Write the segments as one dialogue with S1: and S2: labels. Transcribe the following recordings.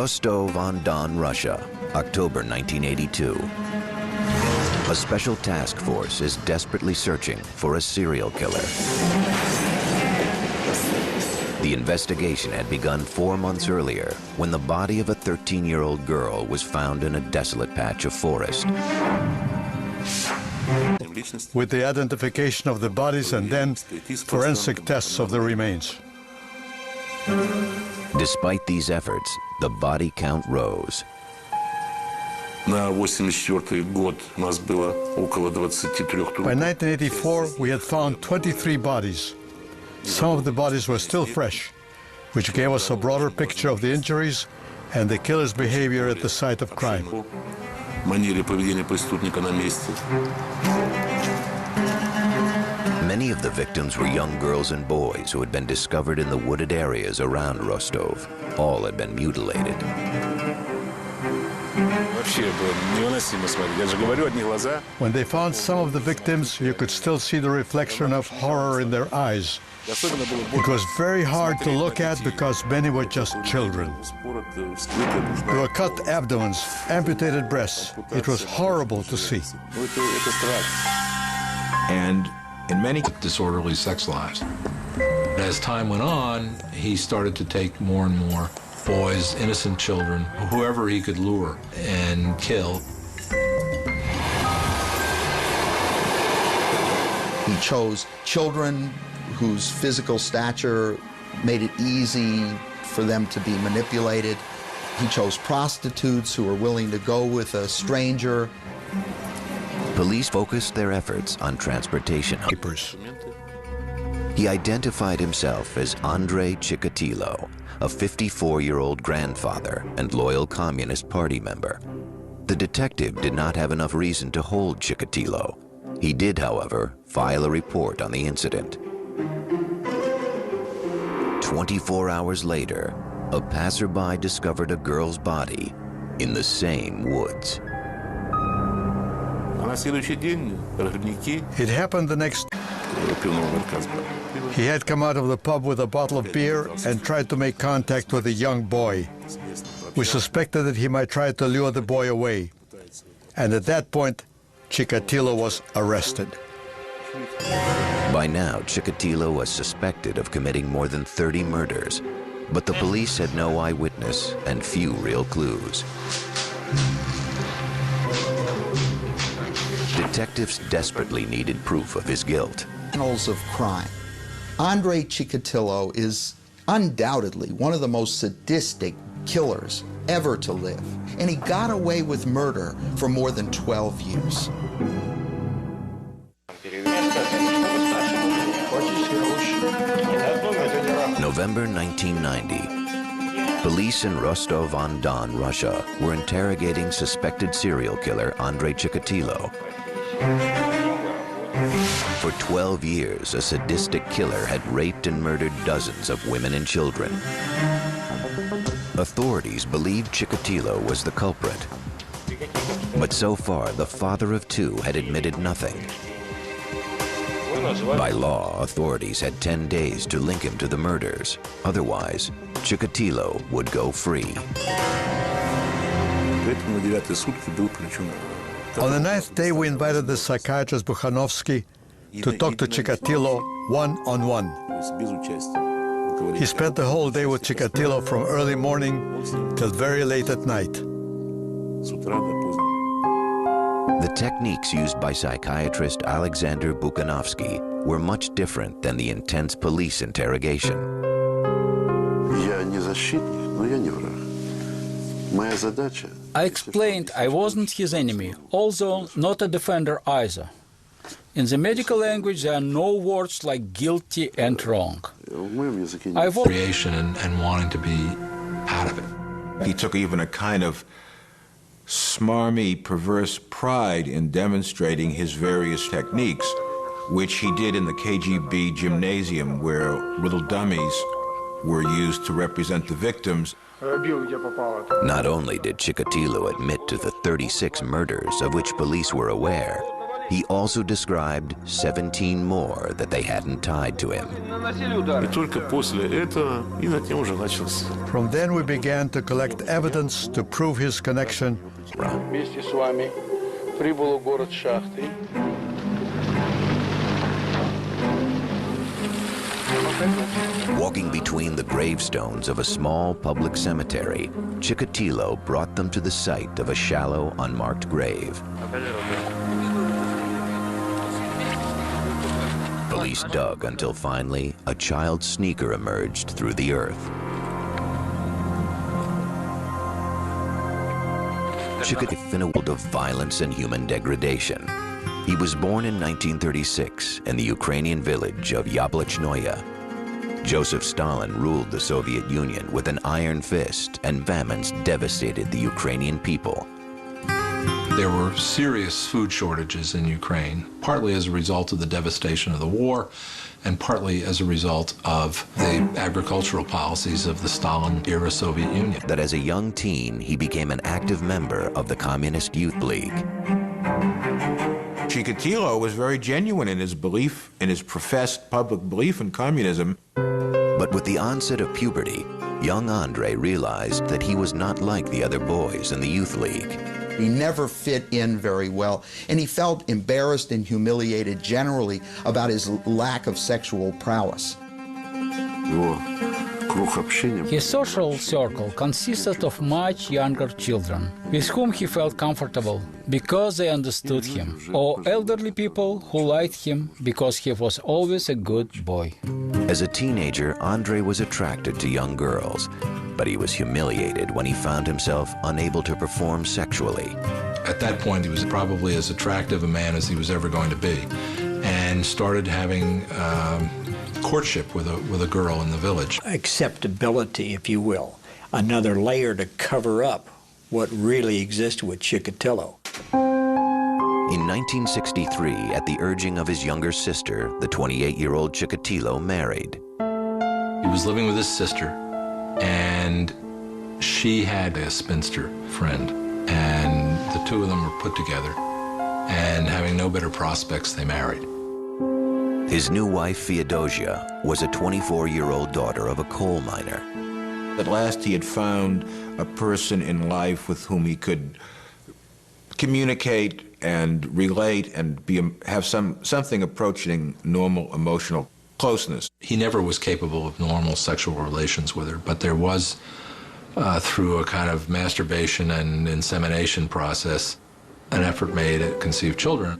S1: Rostov-on-Don, Russia, October 1982. A special task force is desperately searching for a serial killer. The investigation had begun 4 months earlier when the body of a 13-year-old girl was found in a desolate patch of forest.
S2: With the identification of the bodies and then forensic tests of the remains.
S1: Despite these efforts, the body count rose.
S2: By 1984, we had found 23 bodies. Some of the bodies were still fresh, which gave us a broader picture of the injuries and the killer's behavior at the site of crime.
S1: Many of the victims were young girls and boys who had been discovered in the wooded areas around Rostov. All had been mutilated.
S2: When they found some of the victims, you could still see the reflection of horror in their eyes. It was very hard to look at because many were just children. There were cut abdomens, amputated breasts. It was horrible to see.
S3: And in many disorderly sex lives. As time went on, he started to take more and more boys, innocent children, whoever he could lure and kill.
S4: He chose children whose physical stature made it easy for them to be manipulated. He chose prostitutes who were willing to go with a stranger.
S1: Police focused their efforts on transportation. He identified himself as Andrei Chikatilo, a 54-year-old grandfather and loyal Communist Party member. The detective did not have enough reason to hold Chikatilo. He did, however, file a report on the incident. 24 hours later, a passerby discovered a girl's body in the same woods.
S2: It happened the next. He had come out of the pub with a bottle of beer and tried to make contact with a young boy. We suspected that he might try to lure the boy away. And at that point, Chikatilo was arrested.
S1: By now, Chikatilo was suspected of committing more than 30 murders, but the police had no eyewitness and few real clues. Detectives desperately needed proof of his guilt.
S4: Annals of crime. Andrei Chikatilo is undoubtedly one of the most sadistic killers ever to live, and he got away with murder for more than 12 years.
S1: November 1990. Police in Rostov-on-Don, Russia, were interrogating suspected serial killer Andrei Chikatilo. For 12 years, a sadistic killer had raped and murdered dozens of women and children. Authorities believed Chikatilo was the culprit. But so far, the father of two had admitted nothing. By law, authorities had 10 days to link him to the murders. Otherwise, Chikatilo would go free.
S2: On the 9th day, we invited the psychiatrist Bukhanovsky to talk to Chikatilo one-on-one. He spent the whole day with Chikatilo from early morning till very late at night.
S1: The techniques used by psychiatrist Alexander Bukhanovsky were much different than the intense police interrogation.
S5: I explained I wasn't his enemy, although not a defender either. In the medical language, there are no words like guilty and wrong.
S3: Creation and wanting to be out of it.
S6: He took even a kind of smarmy, perverse pride in demonstrating his various techniques, which he did in the KGB gymnasium, where little dummies were used to represent the victims.
S1: Not only did Chikatilo admit to the 36 murders of which police were aware, He also described 17 more that they hadn't tied to him.
S2: From then we began to collect evidence to prove his connection.
S1: Walking between the gravestones of a small public cemetery, Chikatilo brought them to the site of a shallow, unmarked grave. Police dug until finally a child sneaker emerged through the earth. Chikatilo in a world of violence and human degradation. He was born in 1936 in the Ukrainian village of Yablachnoye. Joseph Stalin ruled the Soviet Union with an iron fist, and famines devastated the Ukrainian people.
S3: There were serious food shortages in Ukraine, partly as a result of the devastation of the war, and partly as a result of the agricultural policies of the Stalin-era Soviet Union.
S1: That as a young teen, he became an active member of the Communist Youth League.
S6: Chikatilo was very genuine in his belief, in his professed public belief in communism.
S1: But with the onset of puberty, young Andrei realized that he was not like the other boys in the Youth League.
S4: He never fit in very well, and he felt embarrassed and humiliated generally about his lack of sexual prowess.
S5: His social circle consisted of much younger children, with whom he felt comfortable because they understood him, or elderly people who liked him because he was always a good boy.
S1: As a teenager, Andrei was attracted to young girls, but he was humiliated when he found himself unable to perform sexually.
S3: At that point, he was probably as attractive a man as he was ever going to be, and started having courtship with a girl in the village.
S7: Acceptability, if you will, another layer to cover up what really existed with Chikatilo.
S1: In 1963, at the urging of his younger sister, the 28-year-old Chikatilo married.
S3: He was living with his sister, and she had a spinster friend, and the two of them were put together, and having no better prospects, they married.
S1: His new wife, Feodosia, was a 24-year-old daughter of a coal miner.
S6: At last he had found a person in life with whom he could communicate and relate and have something approaching normal emotional closeness.
S3: He never was capable of normal sexual relations with her, but there was, through a kind of masturbation and insemination process, an effort made to conceive children.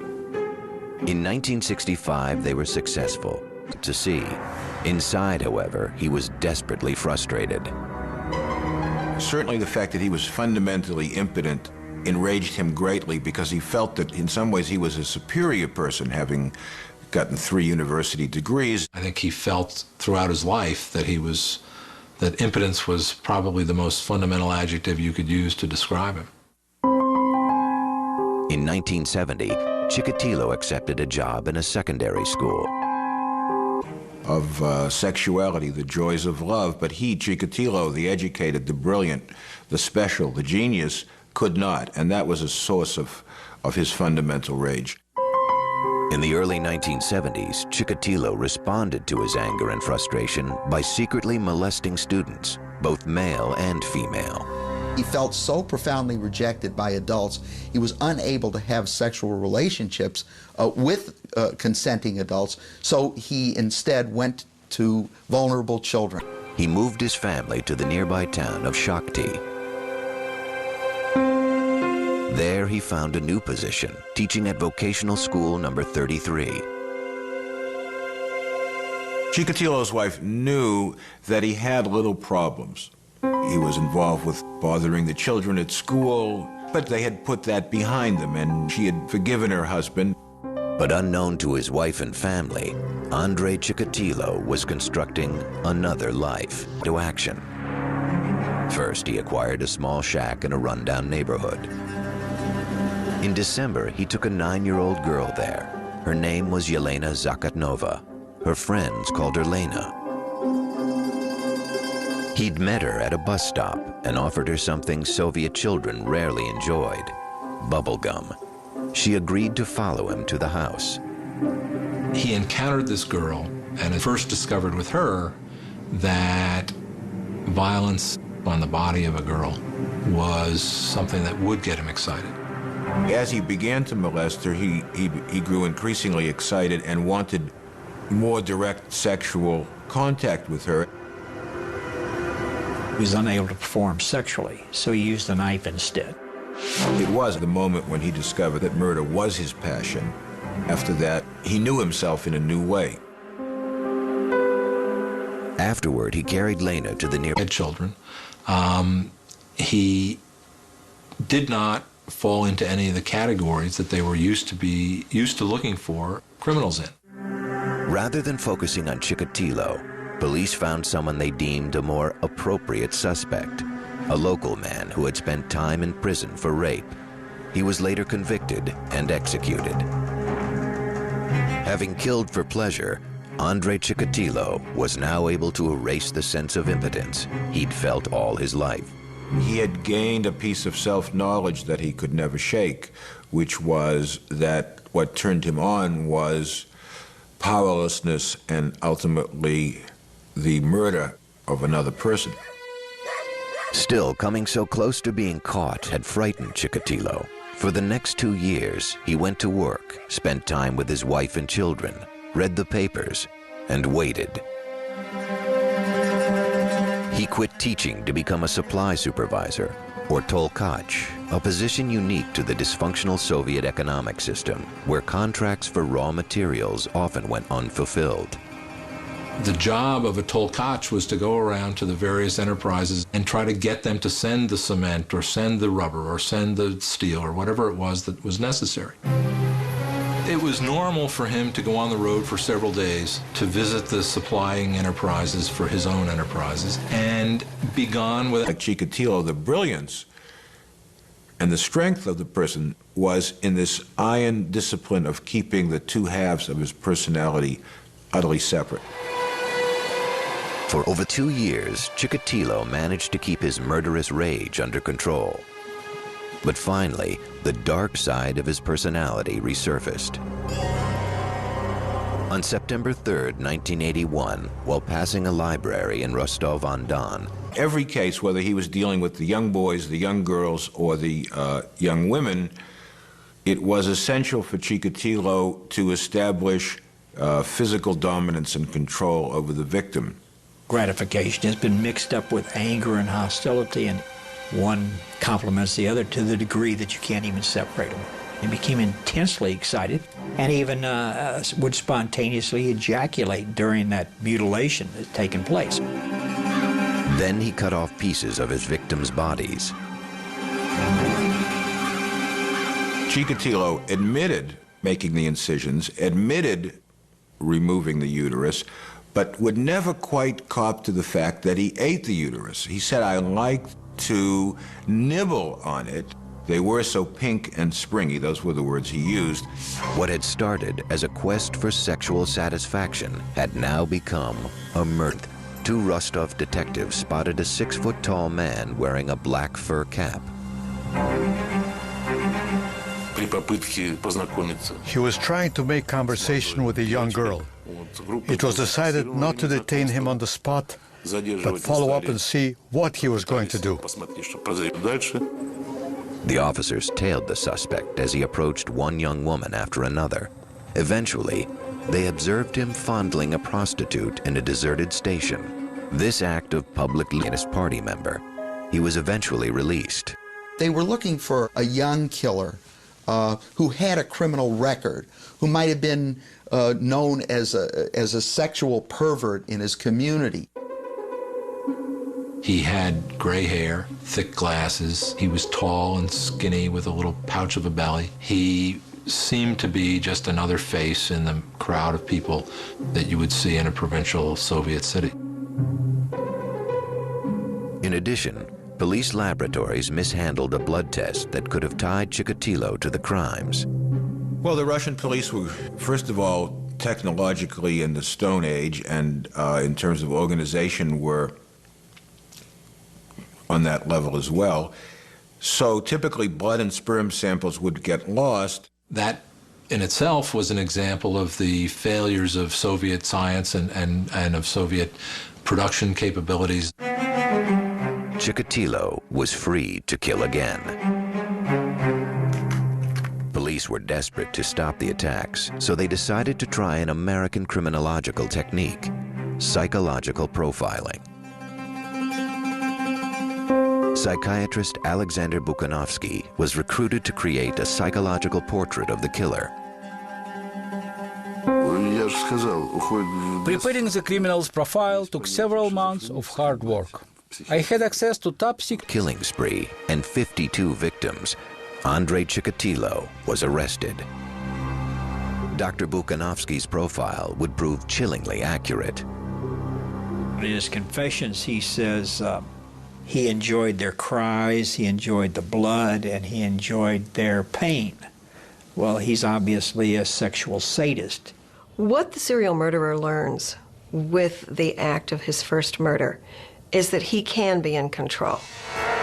S1: In 1965, they were successful. To see. Inside, however, he was desperately frustrated.
S6: Certainly the fact that he was fundamentally impotent enraged him greatly, because he felt that in some ways he was a superior person, having gotten 3 university degrees.
S3: I think he felt throughout his life that that impotence was probably the most fundamental adjective you could use to describe him.
S1: In 1970, Chikatilo accepted a job in a secondary school.
S6: Of sexuality, the joys of love, but he, Chikatilo, the educated, the brilliant, the special, the genius, could not, and that was a source of his fundamental rage.
S1: In the early 1970s, Chikatilo responded to his anger and frustration by secretly molesting students, both male and female.
S4: He felt so profoundly rejected by adults, he was unable to have sexual relationships with consenting adults, so he instead went to vulnerable children.
S1: He moved his family to the nearby town of Shakti. There he found a new position, teaching at vocational school number 33.
S6: Chikatilo's wife knew that he had little problems. He was involved with bothering the children at school, but they had put that behind them, and she had forgiven her husband.
S1: But unknown to his wife and family, Andrei Chikatilo was constructing another life to action. First, he acquired a small shack in a rundown neighborhood. In December, he took a 9-year-old girl there. Her name was Yelena Zakatnova. Her friends called her Lena. He'd met her at a bus stop and offered her something Soviet children rarely enjoyed: bubble gum. She agreed to follow him to the house.
S3: He encountered this girl and had first discovered with her that violence on the body of a girl was something that would get him excited.
S6: As he began to molest her, he grew increasingly excited and wanted more direct sexual contact with her.
S7: He was unable to perform sexually, so he used a knife instead.
S6: It was the moment when he discovered that murder was his passion. After that, he knew himself in a new way.
S1: Afterward, he carried Lena to the nearby
S3: children. He did not fall into any of the categories that they were used to looking for criminals in.
S1: Rather than focusing on Chikatilo, police found someone they deemed a more appropriate suspect, a local man who had spent time in prison for rape. He was later convicted and executed. Having killed for pleasure, Andrei Chikatilo was now able to erase the sense of impotence he'd felt all his life.
S6: He had gained a piece of self-knowledge that he could never shake, which was that what turned him on was powerlessness and ultimately the murder of another person.
S1: Still, coming so close to being caught had frightened Chikatilo. For the next 2 years, he went to work, spent time with his wife and children, read the papers, and waited. He quit teaching to become a supply supervisor, or tolkach, a position unique to the dysfunctional Soviet economic system, where contracts for raw materials often went unfulfilled.
S3: The job of a tolkach was to go around to the various enterprises and try to get them to send the cement or send the rubber or send the steel or whatever it was that was necessary. It was normal for him to go on the road for several days to visit the supplying enterprises for his own enterprises and be gone with...
S6: Like Chikatilo, the brilliance and the strength of the person was in this iron discipline of keeping the two halves of his personality utterly separate.
S1: For over 2 years, Chikatilo managed to keep his murderous rage under control. But finally, the dark side of his personality resurfaced. On September 3rd, 1981, while passing a library in Rostov-on-Don,
S6: every case, whether he was dealing with the young boys, the young girls, or the young women, it was essential for Chikatilo to establish physical dominance and control over the victim.
S7: Gratification has been mixed up with anger and hostility, and one complements the other to the degree that you can't even separate them. He became intensely excited and even would spontaneously ejaculate during that mutilation that had taken place.
S1: Then he cut off pieces of his victims' bodies.
S6: Chikatilo admitted making the incisions, admitted removing the uterus, but would never quite cop to the fact that he ate the uterus. He said, "I liked to nibble on it. They were so pink and springy." Those were the words he used.
S1: What had started as a quest for sexual satisfaction had now become a murder. 2 Rostov detectives spotted a 6-foot-tall man wearing a black fur cap.
S2: He was trying to make conversation with a young girl. It was decided not to detain him on the spot, but follow up and see what he was going to do.
S1: The officers tailed the suspect as he approached one young woman after another. Eventually, they observed him fondling a prostitute in a deserted station. This act of public Leninist party member. He was eventually released.
S4: They were looking for a young killer who had a criminal record, who might have been known as a sexual pervert in his community.
S3: He had gray hair, thick glasses. He was tall and skinny with a little pouch of a belly. He seemed to be just another face in the crowd of people that you would see in a provincial Soviet city.
S1: In addition, police laboratories mishandled a blood test that could have tied Chikatilo to the crimes.
S6: Well, the Russian police were, first of all, technologically in the Stone Age, and in terms of organization were on that level as well. So typically blood and sperm samples would get lost.
S3: That in itself was an example of the failures of Soviet science and of Soviet production capabilities.
S1: Chikatilo was free to kill again. Police were desperate to stop the attacks, so they decided to try an American criminological technique, psychological profiling. Psychiatrist Alexander Buchanovsky was recruited to create a psychological portrait of the killer.
S5: Preparing the criminal's profile took several months of hard work. I had access to top secret
S1: Killing spree and 52 victims. Andrei Chikatilo was arrested. Dr. Buchanovsky's profile would prove chillingly accurate.
S7: In his confessions, he says he enjoyed their cries, he enjoyed the blood, and he enjoyed their pain. Well, he's obviously a sexual sadist.
S8: What the serial murderer learns with the act of his first murder is that he can be in control.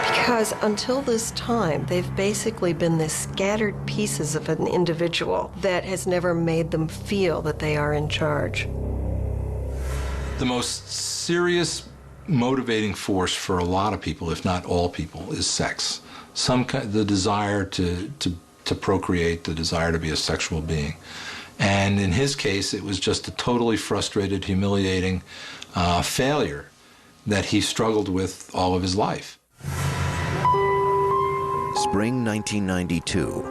S8: Because until this time, they've basically been the scattered pieces of an individual that has never made them feel that they are in charge.
S3: The most serious motivating force for a lot of people, if not all people, is sex. The desire to procreate, the desire to be a sexual being. And in his case, it was just a totally frustrated, humiliating failure that he struggled with all of his life.
S1: Spring 1992.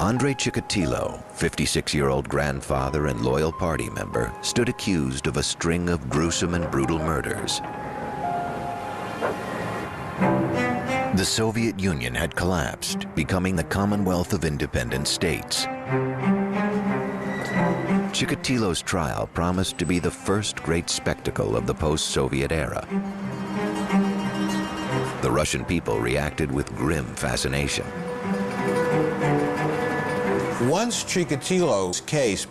S1: Andrei Chikatilo, 56-year-old grandfather and loyal party member, stood accused of a string of gruesome and brutal murders. The Soviet Union had collapsed, becoming the Commonwealth of Independent States. Chikatilo's trial promised to be the first great spectacle of the post-Soviet era. The Russian people reacted with grim fascination.
S6: Once Chikatilo's case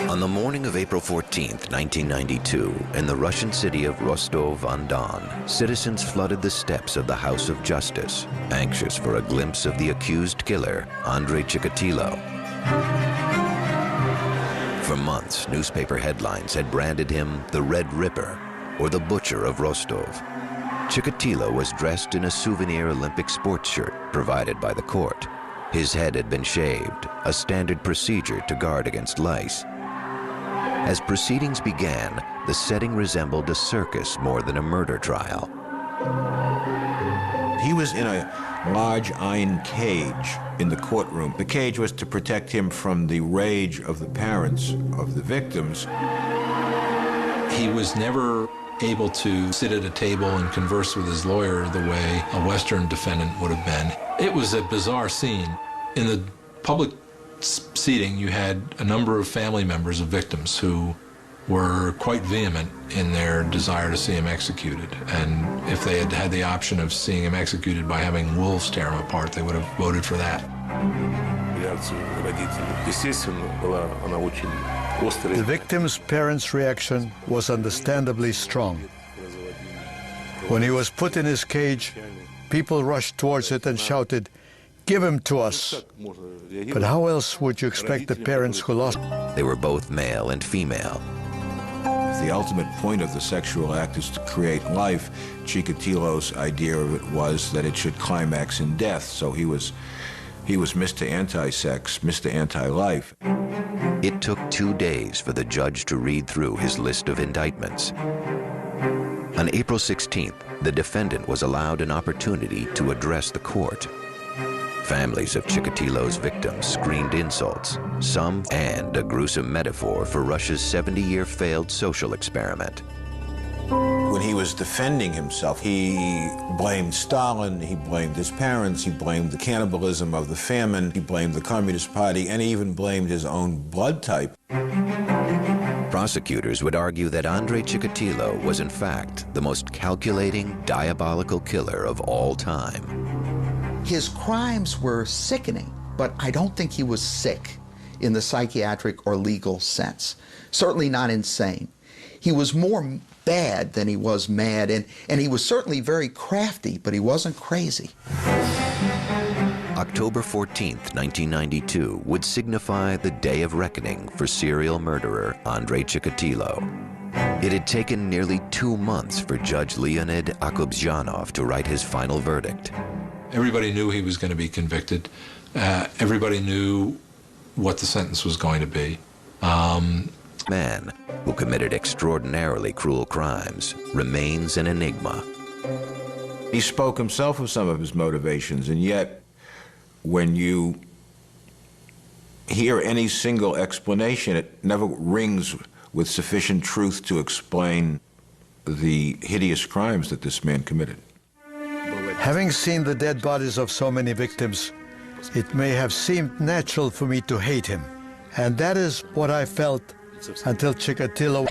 S1: On the morning of April 14th, 1992, in the Russian city of Rostov-on-Don, citizens flooded the steps of the House of Justice, anxious for a glimpse of the accused killer, Andrei Chikatilo. For months, newspaper headlines had branded him the Red Ripper, or the Butcher of Rostov. Chikatilo was dressed in a souvenir Olympic sports shirt provided by the court. His head had been shaved, a standard procedure to guard against lice. As proceedings began, the setting resembled a circus more than a murder trial.
S6: He was in a large iron cage in the courtroom. The cage was to protect him from the rage of the parents of the victims.
S3: He was never able to sit at a table and converse with his lawyer the way a Western defendant would have been. It was a bizarre scene. In the public seating, you had a number of family members of victims who were quite vehement in their desire to see him executed. And if they had had the option of seeing him executed by having wolves tear him apart, they would have voted for that.
S2: The victim's parents' reaction was understandably strong. When he was put in his cage, people rushed towards it and shouted, "Give him to us." But how else would you expect the parents who lost?
S1: They were both male and female.
S6: The ultimate point of the sexual act is to create life. Chikatilo's idea of it was that it should climax in death, so he was Mr. Anti-Sex, Mr. Anti-Life.
S1: It took 2 days for the judge to read through his list of indictments. On April 16th, the defendant was allowed an opportunity to address the court. Families of Chikatilo's victims screamed insults, some and a gruesome metaphor for Russia's 70-year failed social experiment.
S6: When he was defending himself, he blamed Stalin, he blamed his parents, he blamed the cannibalism of the famine, he blamed the Communist Party, and he even blamed his own blood type.
S1: Prosecutors would argue that Andrei Chikatilo was in fact the most calculating, diabolical killer of all time.
S4: His crimes were sickening, but I don't think he was sick in the psychiatric or legal sense. Certainly not insane. He was more bad than he was mad, and he was certainly very crafty, but he wasn't crazy.
S1: October 14th, 1992 would signify the day of reckoning for serial murderer Andrei Chikatilo. It had taken nearly 2 months for Judge Leonid Akobzhanov to write his final verdict.
S3: Everybody knew he was going to be convicted. Everybody knew what the sentence was going to be.
S1: Man who committed extraordinarily cruel crimes remains an enigma.
S6: He spoke himself of some of his motivations, and yet when you hear any single explanation, it never rings with sufficient truth to explain the hideous crimes that this man committed.
S2: Having seen the dead bodies of so many victims, it may have seemed natural for me to hate him. And that is what I felt until Chikatilo